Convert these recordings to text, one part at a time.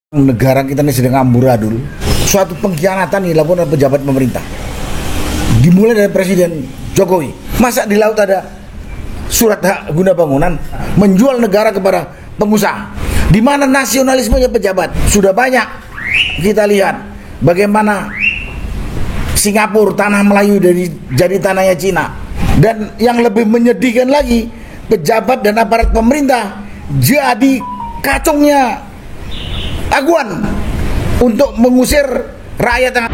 Negara kita ini sedang amburadul. Suatu pengkhianatan yang dilakukan oleh pejabat pemerintah. Dimulai dari Presiden Jokowi. Masa di laut ada surat hak guna bangunan, menjual negara kepada pengusaha. Di mana nasionalismenya pejabat sudah banyak. Kita lihat bagaimana Singapura tanah Melayu jadi tanahnya Cina. Dan yang lebih menyedihkan lagi, pejabat dan aparat pemerintah jadi kacungnya aguan untuk mengusir rakyat yang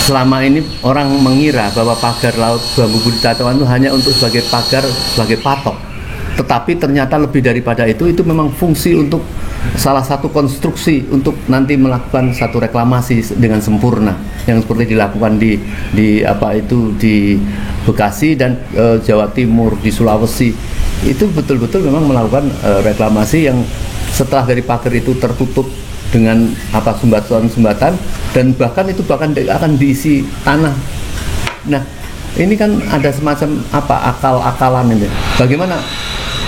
selama ini orang mengira bahwa pagar laut Bambu Budi Tatoan itu hanya untuk sebagai pagar, sebagai patok. Tetapi ternyata lebih daripada itu memang fungsi untuk salah satu konstruksi untuk nanti melakukan satu reklamasi dengan sempurna yang seperti dilakukan di Bekasi dan Jawa Timur, di Sulawesi. Itu betul-betul memang melakukan reklamasi yang setelah dari pagar itu tertutup dengan sumbatan dan bahkan akan diisi tanah. Nah, ini kan ada semacam akal-akalan ini. Bagaimana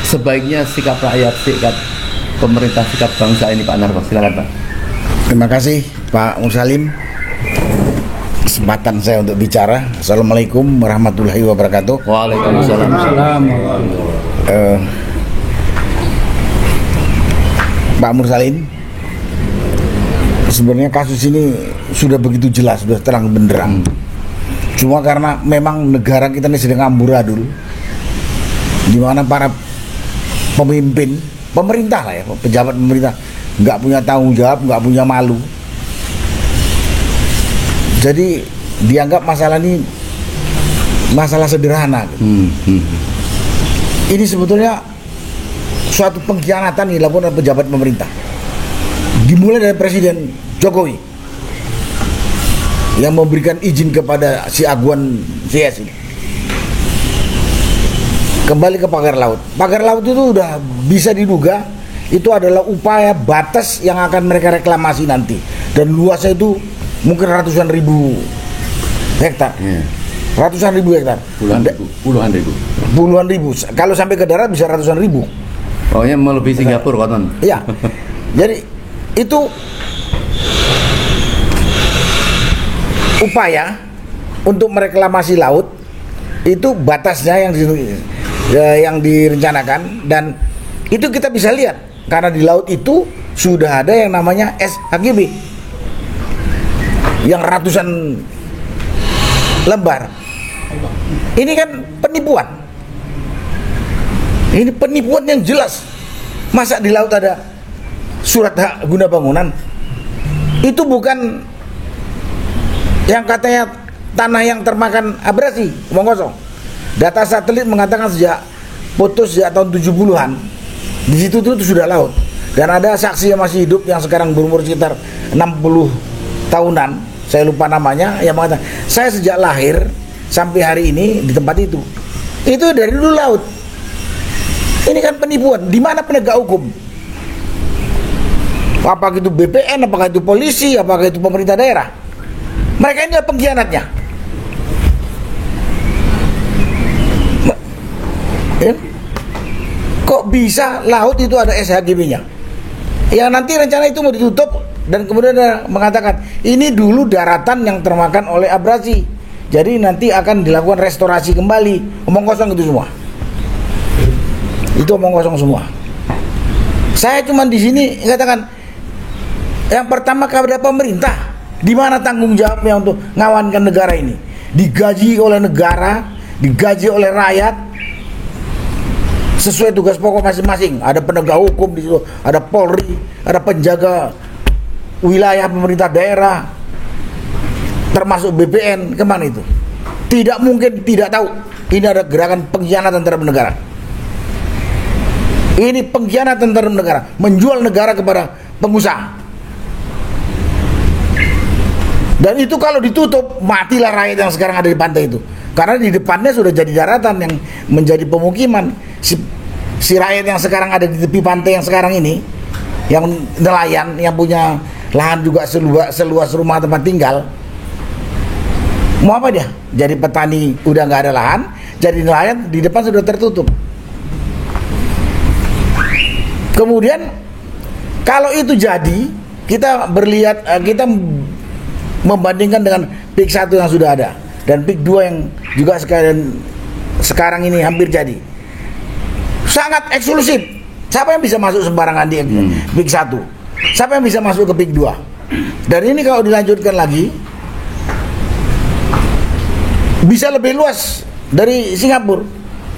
sebaiknya sikap rakyat, sikap pemerintah, sikap bangsa ini, Pak Narko? Silakan, Pak. Terima kasih Pak Musalim, kesempatan saya untuk bicara. Assalamualaikum warahmatullahi wabarakatuh. Waalaikumsalam. Pak Mursalin, sebenarnya kasus ini sudah begitu jelas, sudah terang benderang. Cuma karena memang negara kita ini sedang amburadul, di mana para pemimpin, pemerintah lah ya, pejabat pemerintah nggak punya tanggung jawab, nggak punya malu. Jadi dianggap masalah ini masalah sederhana. Ini sebetulnya suatu pengkhianatan yang dilakukan oleh pejabat pemerintah. Dimulai dari Presiden Jokowi yang memberikan izin kepada si Aguan CS ini. Kembali ke pagar laut. Pagar laut itu udah bisa diduga itu adalah upaya batas yang akan mereka reklamasi nanti. Dan luasnya itu mungkin ratusan ribu hektar. Ratusan ribu hektar. Puluhan ribu. Kalau sampai ke darat bisa ratusan ribu. Pokoknya melebihi Singapura, konon. Iya. Jadi itu upaya untuk mereklamasi laut, itu batasnya yang direncanakan, dan itu kita bisa lihat karena di laut itu sudah ada yang namanya SHGB yang ratusan lembar. Ini kan penipuan. Ini penipuan yang jelas. Masa di laut ada surat hak guna bangunan? Itu bukan yang katanya tanah yang termakan abrasi, omong kosong. Data satelit mengatakan sejak putus sejak tahun 70-an di situ itu sudah laut. Dan ada saksi yang masih hidup yang sekarang berumur sekitar 60 tahunan, saya lupa namanya, yang mengatakan saya sejak lahir sampai hari ini di tempat itu dari dulu laut. Ini kan penipuan. Di mana penegak hukum? Apakah itu BPN, apakah itu polisi, apakah itu pemerintah daerah? Mereka ini adalah pengkhianatnya. Kok bisa laut itu ada SHGB-nya? Yang nanti rencana itu mau ditutup dan kemudian ada mengatakan ini dulu daratan yang termakan oleh abrasi. Jadi nanti akan dilakukan restorasi kembali. Omong kosong itu semua. Itu omong kosong semua. Saya cuma di sini katakan yang pertama kepada pemerintah, di mana tanggung jawabnya untuk ngawankan negara ini? Digaji oleh negara, digaji oleh rakyat sesuai tugas pokok masing-masing. Ada penegak hukum di situ, ada Polri, ada penjaga wilayah pemerintah daerah, termasuk BPN. Kemana itu? Tidak mungkin tidak tahu. Ini ada gerakan pengkhianatan terhadap negara. Ini pengkhianatan terhadap negara, menjual negara kepada pengusaha. Dan itu kalau ditutup, matilah rakyat yang sekarang ada di pantai itu. Karena di depannya sudah jadi daratan yang menjadi pemukiman. Si rakyat yang sekarang ada di tepi pantai yang sekarang ini, yang nelayan, yang punya lahan juga seluas rumah tempat tinggal, mau apa dia? Jadi petani udah nggak ada lahan, jadi nelayan di depan sudah tertutup. Kemudian kalau itu jadi, kita membandingkan dengan PIK 1 yang sudah ada dan PIK 2 yang juga sekarang ini hampir jadi. Sangat eksklusif. Siapa yang bisa masuk sembarangan di PIK 1? Siapa yang bisa masuk ke PIK 2? Dan ini kalau dilanjutkan lagi bisa lebih luas dari Singapura,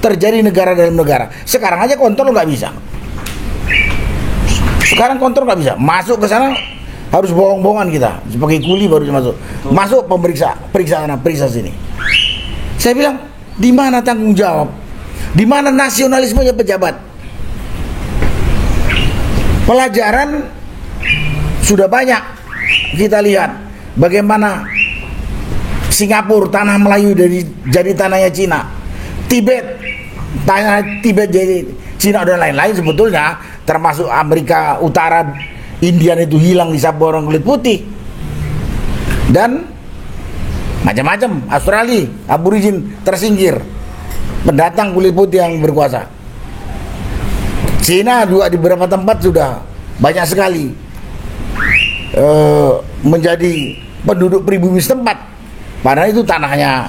terjadi negara dalam negara. Sekarang aja kontrol nggak bisa. Sekarang kontrol nggak bisa. Masuk ke sana harus bohong-bohongan kita, sebagai kuli baru masuk. Masuk periksa sini. Saya bilang, di mana tanggung jawab? Di mana nasionalismenya pejabat? Pelajaran sudah banyak kita lihat bagaimana Singapura tanah Melayu jadi tanahnya Cina, tanah Tibet jadi Cina dan lain-lain. Sebetulnya termasuk Amerika Utara, Indian itu hilang disapu orang kulit putih, dan macam-macam. Australia, aborigin tersingkir, pendatang kulit putih yang berkuasa. Cina juga di beberapa tempat sudah banyak sekali menjadi penduduk pribumi setempat, padahal itu tanahnya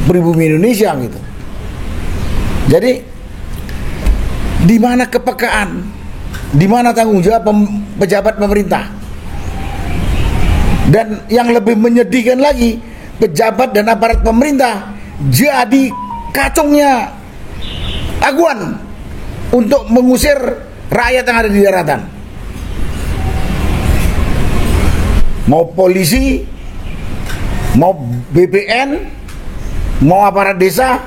pribumi Indonesia gitu. Jadi di mana kepekaan, di mana tanggung jawab pejabat pemerintah? Dan yang lebih menyedihkan lagi, pejabat dan aparat pemerintah jadi kacungnya aguan untuk mengusir rakyat yang ada di daratan. Mau polisi, mau BPN, mau aparat desa,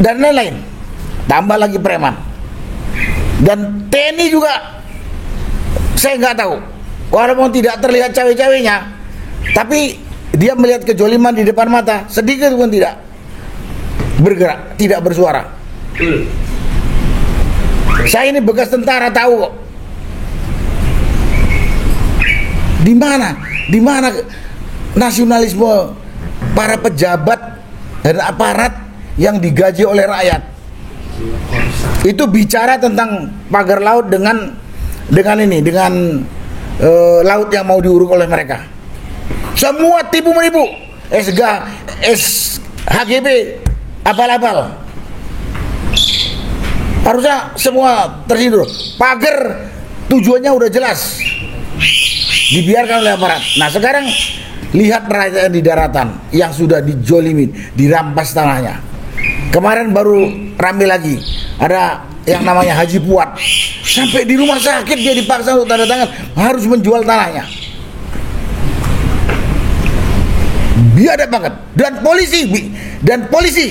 dan lain-lain. Tambah lagi preman. Dan TNI juga, saya nggak tahu. Walaupun tidak terlihat cawe-cawenya, tapi dia melihat kejoliman di depan mata, sedikit pun tidak bergerak, tidak bersuara. Saya ini bekas tentara, tahu kok. Di mana nasionalisme para pejabat dan aparat yang digaji oleh rakyat? Itu bicara tentang pagar laut dengan laut yang mau diuruk oleh mereka. Semua tipu menipu, SHGB, abal-abal. Harusnya semua tersindir. Pagar tujuannya udah jelas, dibiarkan oleh aparat. Nah sekarang lihat rakyat di daratan yang sudah dijolimin, dirampas tanahnya. Kemarin baru rame lagi, ada yang namanya Haji Puat, sampai di rumah sakit dia dipaksa untuk tanda tangan harus menjual tanahnya. Biadab banget. Dan polisi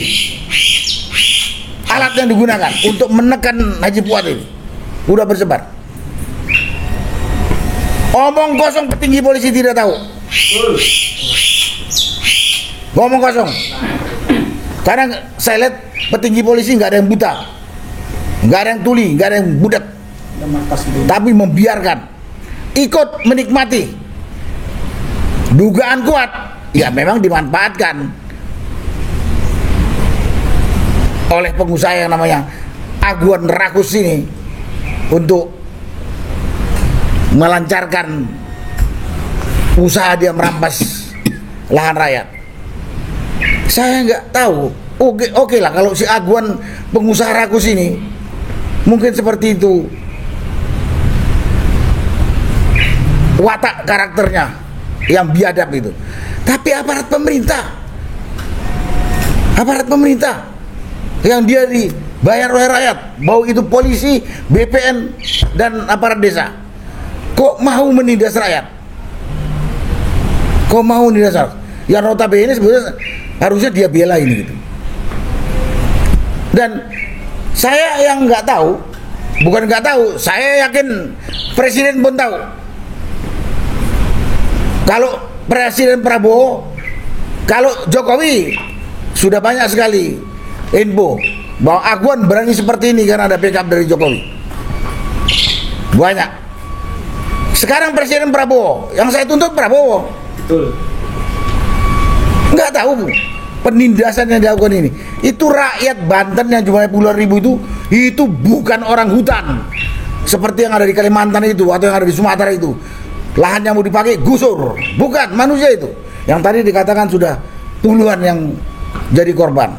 alat yang digunakan untuk menekan Haji Puat ini udah bersebar. Omong kosong, petinggi polisi tidak tahu. Ngomong kosong. Karena saya lihat petinggi polisi nggak ada yang buta, nggak ada yang tuli, nggak ada yang budak, tapi membiarkan, ikut menikmati. Dugaan kuat, ya memang dimanfaatkan oleh pengusaha yang namanya Aguan Rakus ini untuk melancarkan usaha dia merampas lahan rakyat. Saya nggak tahu. Oke lah kalau si Aguan pengusaha rakus ini mungkin seperti itu watak karakternya yang biadab itu. Tapi aparat pemerintah yang dia dibayar oleh rakyat, mau itu polisi, BPN dan aparat desa, kok mau menindas rakyat? Kok mau menindas rakyat? Yang notabene sebenarnya harusnya dia bela ini gitu. Dan saya yang nggak tahu, bukan nggak tahu, saya yakin presiden pun tahu. Kalau Presiden Prabowo Kalau Jokowi sudah banyak sekali info bahwa Aguan berani seperti ini karena ada backup dari Jokowi. Banyak. Sekarang Presiden Prabowo, yang saya tuntut Prabowo. Betul. Nggak tahu penindasan yang dilakukan ini. Itu rakyat Banten yang jumlahnya puluhan ribu itu bukan orang hutan seperti yang ada di Kalimantan itu atau yang ada di Sumatera itu. Lahan yang mau dipakai gusur, bukan manusia itu. Yang tadi dikatakan sudah puluhan yang jadi korban.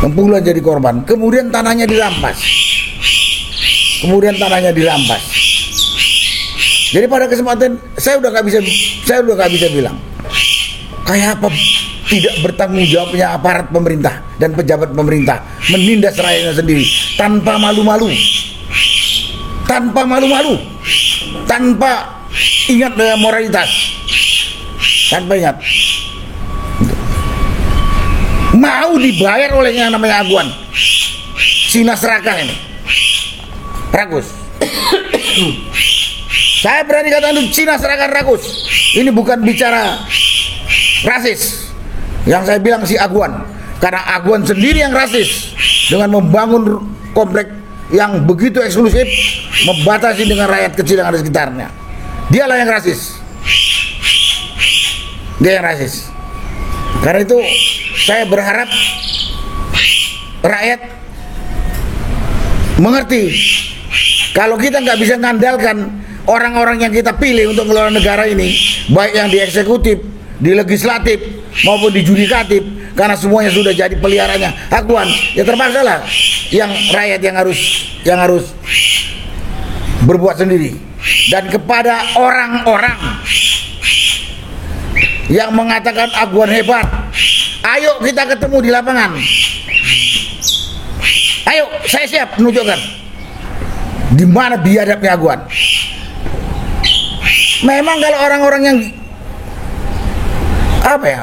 Puluhan jadi korban. Kemudian tanahnya dirampas. Jadi pada kesempatan saya udah nggak bisa bilang kayak apa tidak bertanggung jawabnya aparat pemerintah dan pejabat pemerintah menindas rakyatnya sendiri tanpa malu-malu, tanpa ingat dengan moralitas, tanpa ingat. Mau dibayar oleh yang namanya Aguan, Cina serakah ini, rakus. Saya berani katakan itu Cina serakah rakus. Ini bukan bicara rasis yang saya bilang si Aguan, karena Aguan sendiri yang rasis dengan membangun komplek yang begitu eksklusif, membatasi dengan rakyat kecil yang ada di sekitarnya. Dialah yang rasis. Dia yang rasis. Karena itu saya berharap rakyat mengerti kalau kita nggak bisa mengandalkan orang-orang yang kita pilih untuk mengelola negara ini, baik yang di eksekutif, di legislatif maupun di judikatif, karena semuanya sudah jadi peliharaannya Aguan, ya terpaksa lah yang rakyat yang harus berbuat sendiri. Dan kepada orang-orang yang mengatakan Aguan hebat, ayo kita ketemu di lapangan. Ayo, saya siap menunjukkan di mana biadabnya Aguan. Memang kalau orang-orang yang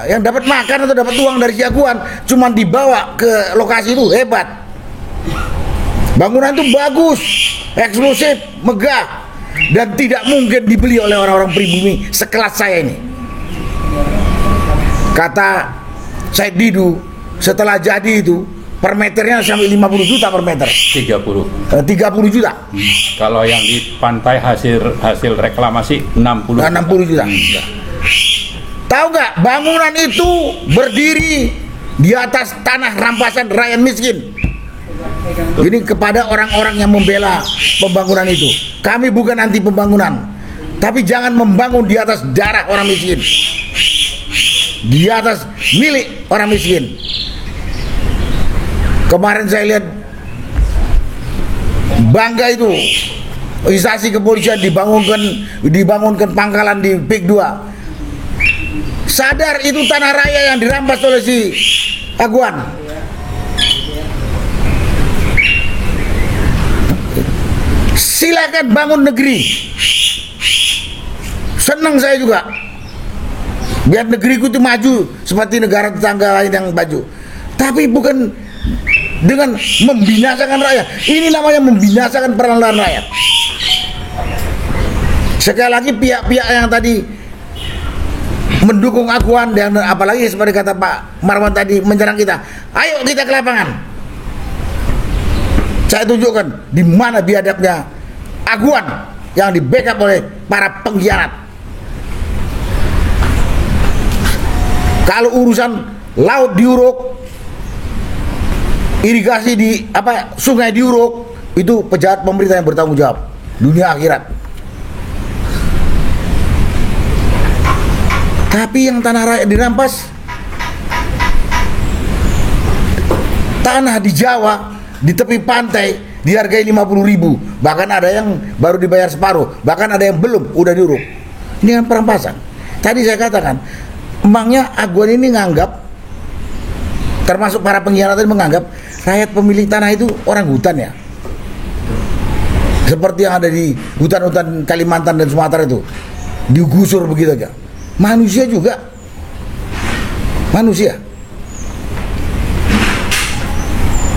yang dapat makan atau dapat uang dari si Aguan cuma dibawa ke lokasi itu hebat. Bangunan itu bagus, eksklusif, megah, dan tidak mungkin dibeli oleh orang-orang pribumi sekelas saya ini. Kata Said Didu, setelah jadi itu per meternya sampai 50 juta per meter. 30 juta. Kalau yang di pantai hasil reklamasi 60 juta. Tahu nggak, bangunan itu berdiri di atas tanah rampasan rakyat miskin. Ini kepada orang-orang yang membela pembangunan itu. Kami bukan anti pembangunan, tapi jangan membangun di atas darah orang miskin, di atas milik orang miskin. Kemarin saya lihat bangga itu instansi kepolisian dibangunkan pangkalan di PIK 2. Sadar itu tanah raya yang dirampas oleh si Aguan. Silakan bangun negeri. Senang saya juga biar negeriku itu maju seperti negara tetangga lain yang maju. Tapi bukan dengan membinasakan rakyat. Ini namanya membinasakan perlahan rakyat. Sekali lagi pihak-pihak yang tadi mendukung Aguan dan apalagi seperti kata Pak Marwan tadi menyerang kita, ayo kita ke lapangan. Saya tunjukkan di mana biadabnya Aguan yang di backup oleh para pengkhianat. Kalau urusan laut diuruk, irigasi sungai diuruk, itu pejabat pemerintah yang bertanggung jawab dunia akhirat. Tapi yang tanah rakyat dirampas, tanah di Jawa di tepi pantai dihargai 50.000, bahkan ada yang baru dibayar separuh, bahkan ada yang belum udah diuruk. Ini kan perampasan. Tadi saya katakan, emangnya Aguan ini nganggap, termasuk para pengkhianat ini menganggap rakyat pemilik tanah itu orang hutan ya, seperti yang ada di hutan-hutan Kalimantan dan Sumatera itu digusur begitu aja. Manusia juga, manusia.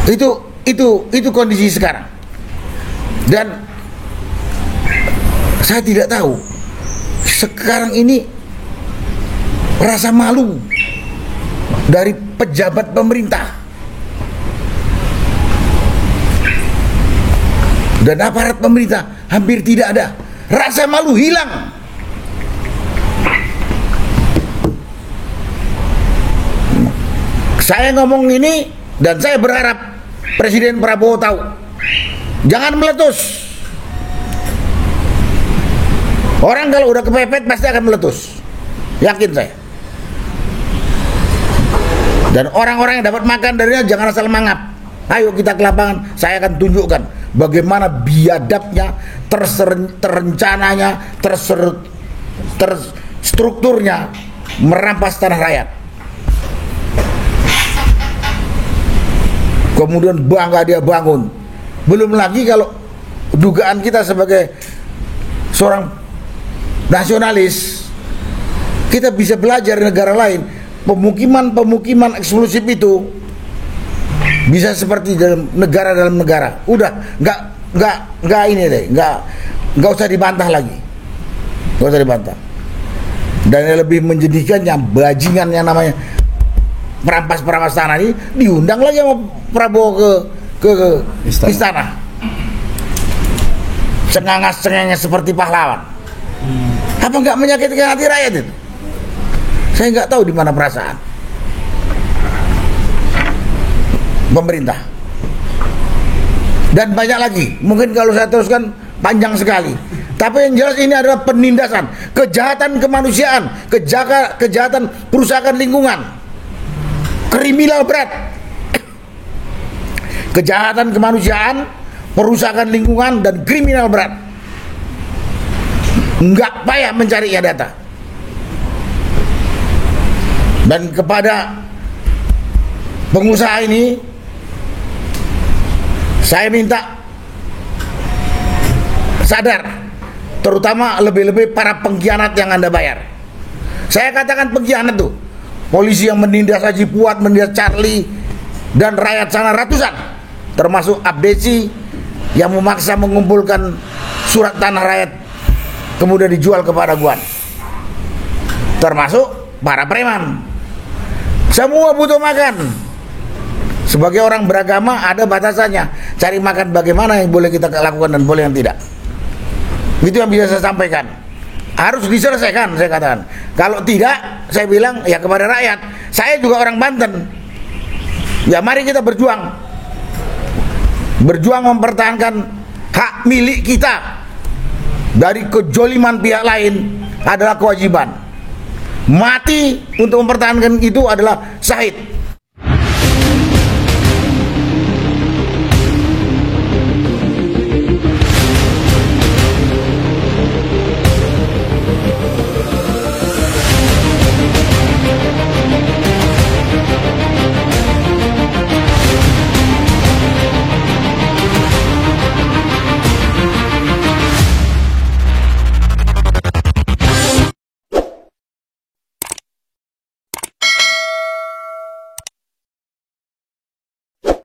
Itu kondisi sekarang. Dan saya tidak tahu sekarang ini rasa malu dari pejabat pemerintah dan aparat pemerintah. Hampir tidak ada. Rasa malu hilang. Saya ngomong ini dan saya berharap Presiden Prabowo tahu, jangan meletus. Orang kalau udah kepepet pasti akan meletus, yakin saya. Dan orang-orang yang dapat makan darinya jangan asal mangap. Ayo kita ke lapangan, saya akan tunjukkan bagaimana biadabnya, terencananya, terstrukturnya merampas tanah rakyat. Kemudian bangga dia bangun. Belum lagi kalau dugaan kita sebagai seorang nasionalis, kita bisa belajar di negara lain, pemukiman eksklusif itu bisa seperti dalam negara. Udah nggak ini deh, nggak usah dibantah lagi, nggak usah dibantah. Dan yang lebih menjadikannya, bajingan yang namanya perampas tanah ini diundang lagi sama Prabowo ke istana. Cengangas-cengenges seperti pahlawan. Apa nggak menyakitkan hati rakyat itu? Saya nggak tahu di mana perasaan pemerintah. Dan banyak lagi. Mungkin kalau saya teruskan panjang sekali. Tapi yang jelas ini adalah penindasan, kejahatan kemanusiaan, kejahatan perusahaan lingkungan, kriminal berat. Kejahatan kemanusiaan, perusahaan lingkungan, dan kriminal berat. Nggak payah mencarinya data. Dan kepada pengusaha ini, saya minta sadar, terutama lebih-lebih para pengkhianat yang Anda bayar. Saya katakan pengkhianat tuh, polisi yang menindas Haji Fuad, menindas Charlie, dan rakyat sana ratusan. Termasuk Abdesi yang memaksa mengumpulkan surat tanah rakyat kemudian dijual ke Paraguan. Termasuk para preman. Semua butuh makan. Sebagai orang beragama ada batasannya. Cari makan bagaimana yang boleh kita lakukan dan boleh yang tidak. Itu yang bisa saya sampaikan. Harus diselesaikan, saya katakan. Kalau tidak, saya bilang ya kepada rakyat. Saya juga orang Banten. Ya mari kita berjuang. Berjuang mempertahankan hak milik kita dari kejoliman pihak lain adalah kewajiban. Mati untuk mempertahankan itu adalah syahid.